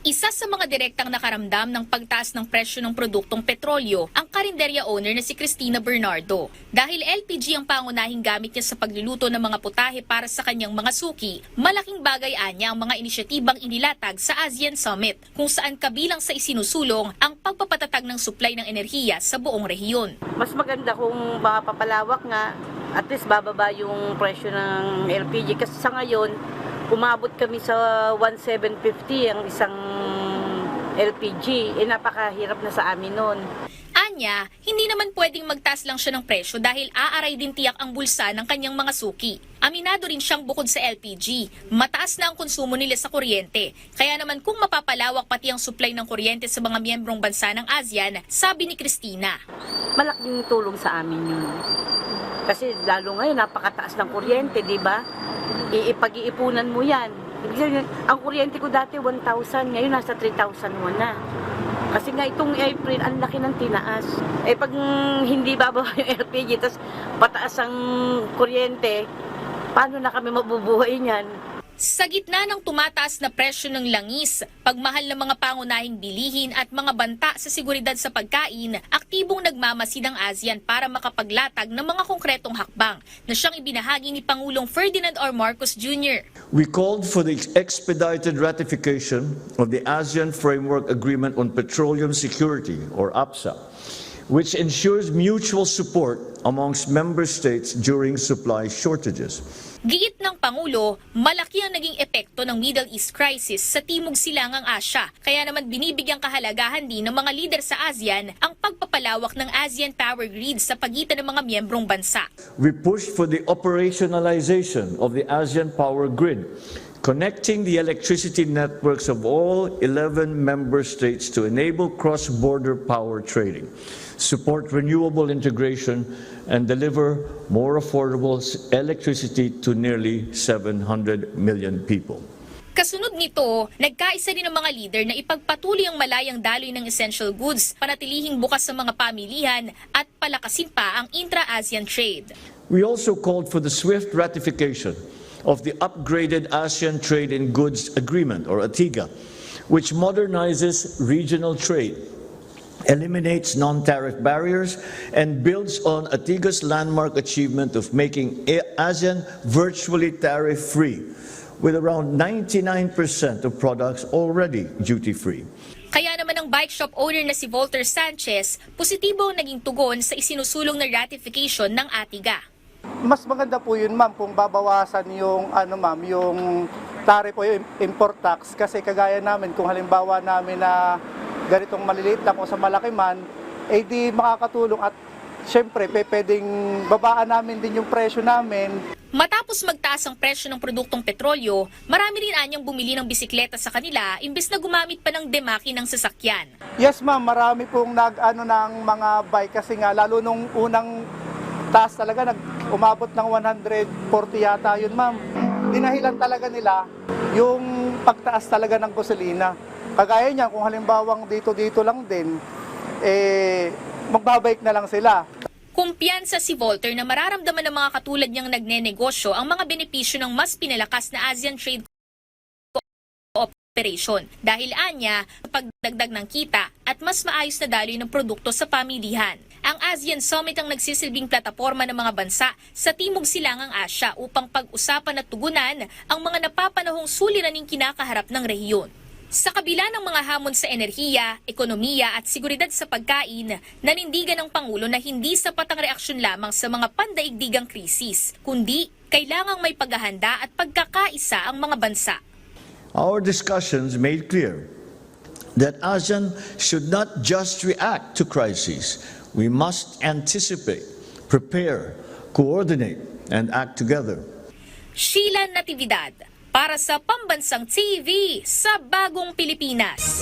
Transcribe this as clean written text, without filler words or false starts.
Isa sa mga direktang nakaramdam ng pagtaas ng presyo ng produktong petrolyo ang karinderya owner na si Cristina Bernardo. Dahil LPG ang pangunahing gamit niya sa pagluluto ng mga putahe para sa kanyang mga suki, malaking bagay anya ang mga inisyatibang inilatag sa ASEAN Summit, kung saan kabilang sa isinusulong ang pagpapatatag ng supply ng enerhiya sa buong rehiyon. Mas maganda kung mapapalawak nga, at least bababa yung presyo ng LPG kasi sa ngayon, umabot kami sa 1,750 ang isang LPG. Napakahirap na sa amin nun. Anya, hindi naman pwedeng magtaas lang siya ng presyo dahil aaray din tiyak ang bulsa ng kanyang mga suki. Aminado rin siyang bukod sa LPG, mataas na ang konsumo nila sa kuryente. Kaya naman kung mapapalawak pati ang supply ng kuryente sa mga miyembrong bansa ng ASEAN, sabi ni Cristina. Malaking tulong sa amin yun. Kasi lalo ngayon, napakataas ng kuryente, di ba? Ipag-iipunan mo yan. Ang kuryente ko dati 1,000, ngayon nasa 3,001 na. Kasi nga itong April, ang laki ng tinaas. Pag hindi bababa yung LPG, tapos pataas ang kuryente, paano na kami mabubuhay niyan? Sa gitna ng tumataas na presyo ng langis, pagmahal ng mga pangunahing bilihin at mga banta sa seguridad sa pagkain, aktibong nagmamasid ang ASEAN para makapaglatag ng mga konkretong hakbang na siyang ibinahagi ni Pangulong Ferdinand R. Marcos Jr. We called for the expedited ratification of the ASEAN Framework Agreement on Petroleum Security, or APSA, which ensures mutual support amongst member states during supply shortages. Giit ng Pangulo, malaki ang naging epekto ng Middle East crisis sa Timog Silangang Asya. Kaya naman binibigyang kahalagahan din ng mga lider sa ASEAN ang pagpapalawak ng ASEAN Power Grid sa pagitan ng mga miyembrong bansa. We pushed for the operationalization of the ASEAN Power Grid, connecting the electricity networks of all 11 member states to enable cross-border power trading, support renewable integration, and deliver more affordable electricity to nearly 700 million people. Kasunod nito, nagkaisa din ang mga leader na ipagpatuloy ang malayang daloy ng essential goods, panatilihing bukas sa mga pamilihan at palakasin pa ang intra-ASEAN trade. We also called for the swift ratification of the upgraded ASEAN Trade in Goods Agreement, or ATIGA, which modernizes regional trade, eliminates non-tariff barriers, and builds on ATIGA's landmark achievement of making ASEAN virtually tariff-free, with around 99% of products already duty-free. Kaya naman ang bike shop owner na si Volter Sanchez, positibo ang naging tugon sa isinusulong na ratification ng ATIGA. Mas maganda po yun, ma'am, kung babawasan yung yung tariff o yung import tax, kasi kagaya namin kung halimbawa namin na ganitong maliliit lang o sa malaki man, di makakatulong at syempre pwedeng babaan namin din yung presyo namin. Matapos magtaas ang presyo ng produktong petrolyo, marami rin anyang bumili ng bisikleta sa kanila imbes na gumamit pa ng demaki ng sasakyan. Yes, ma'am, marami pong ng mga bike kasi nga lalo nung unang taas talaga umabot ng 140 yata yun, ma'am. Dinahilan talaga nila yung pagtaas talaga ng gasolina. Kagaya niya, kung halimbawang dito lang din, magbabike na lang sila. Kumpiyansa si Volter na mararamdaman ng mga katulad niyang nagnenegosyo ang mga benepisyo ng mas pinalakas na ASEAN Trade Cooperation. Dahil anya, pagdagdag ng kita at mas maayos na daloy ng produkto sa pamilihan. Ang ASEAN Summit ang nagsisilbing plataporma ng mga bansa sa Timog Silangang Asya upang pag-usapan at tugunan ang mga napapanahong suliraning kinakaharap ng rehiyon. Sa kabila ng mga hamon sa enerhiya, ekonomiya at seguridad sa pagkain, nanindigan ng Pangulo na hindi sapat ang reaksyon lamang sa mga pandaigdigang krisis, kundi kailangang may paghahanda at pagkakaisa ang mga bansa. Our discussions made clear that ASEAN should not just react to crises. We must anticipate, prepare, coordinate, and act together. Sheila Natividad, para sa Pambansang TV sa Bagong Pilipinas.